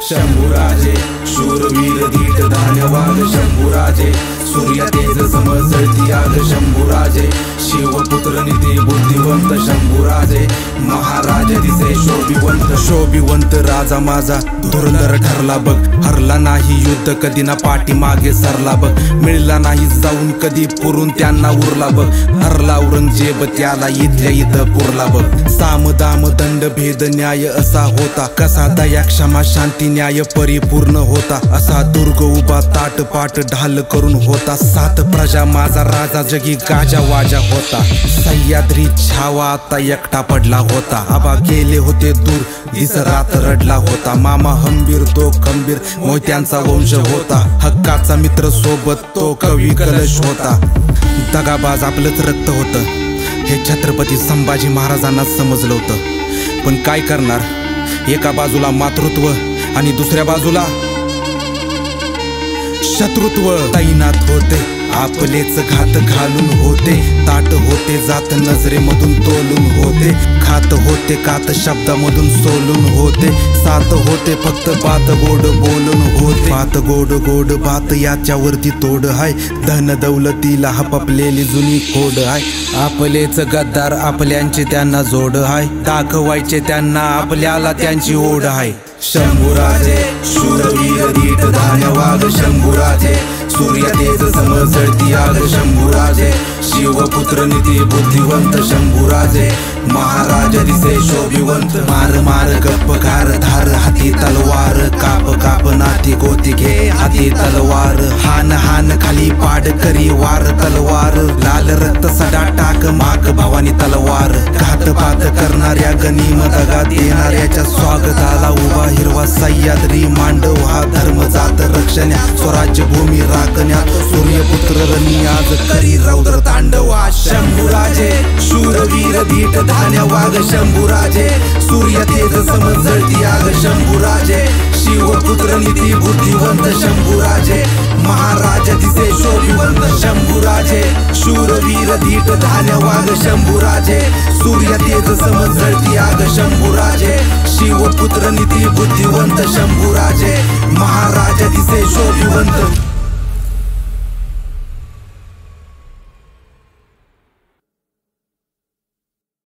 शंभूराजे शूरवीर धीट धान्यवाद शंभूराजे सूर्य तेज समजळती आग शंभूराजे शिवपुत्र निधी बुद्धिवंत शंभूराजे महाराज दिसे शोभिवंत राजा माझा धुरंधर ठरला बघ हरला नाही युद्ध कधी ना पाठी मागे सरला बघ मिळला नाही जाऊन कधी पुरून त्यांना उरला बघ हरला औरंगजेब त्याला इथल्या इथं पुरला बघ साम दाम दंड भेद न्याय असा होता कसा दया क्षमा शांती न्याय परिपूर्ण होता असा दुर्ग उभा ताट पाट ढाल करून होता सात प्रजा माझा राजा जगी गाजा वाजा होता सह्याद्री छावा आता एकटा पडला होता आबा गेले होते दूर दिस रात रडला होता मामा हंबीर तो खंबीर मोत्यांचा वंश होता हक्काचा मित्र सोबत तो कवी कलश होता दगाबाज आपलंच रक्त होतं हे छत्रपती संभाजी महाराजांना समजलं होतं पण काय करणार एका बाजूला मातृत्व आणि दुसऱ्या बाजूला शत्रुत्व तैनात होते आपलेच घात घालून होते ताट होते जात नजरेमधून तोलून होते खात होते कात शब्दामधून सोलून होते सात होते फक्त बात गोड बोलून होते बात गोड बात याच्यावरती तोड हाय धन दौलतीला हपपलेली जुनी खोड हाय आपलेच गद्दार आपल्यांचे त्यांना जोड हाय दाखवायचे त्यांना आपल्याला त्यांची ओढ हाय शंभूराजे शूरवीर धीट धान्यवाद शंभूराजे सूर्य तेज समजळती आग शंभूराजे शिवपुत्र निधी बुद्धिवंत शंभूराजे महाराज दिसे शोभिवंत मार मार गप्प गार धार हाती तलवार काप काप नाती गोती घे हाती तलवार हान हान खाली पाड करी वार तलवार लाल रक्त सडा टाक माग भवानी तलवार घात पात करणाऱ्या गनिम दगा देणाऱ्याच्या स्वागताला उभा हिरवा सह्याद्री मांडव हा धर्म जात रक्षण्या स्वराज्य भूमी राखण्यात सूर्यपुत्र रणी आज करी रौद्र तांडवा शंभूराजे शूरवीर धीट धान्यवाद शंभूराजे सूर्य तेज समजळती आग शंभूराजे शिवपुत्र निधी बुद्धिवंत शंभूराजे महाराज दिसे शोभिवंत शंभूराजे शूरवीर धीट धान्यवाद शंभूराजे सूर्य तेज समजळती आग शंभूराजे शिवपुत्र निधी बुद्धिवंत शंभूराजे महाराज दिसे शोभिवंत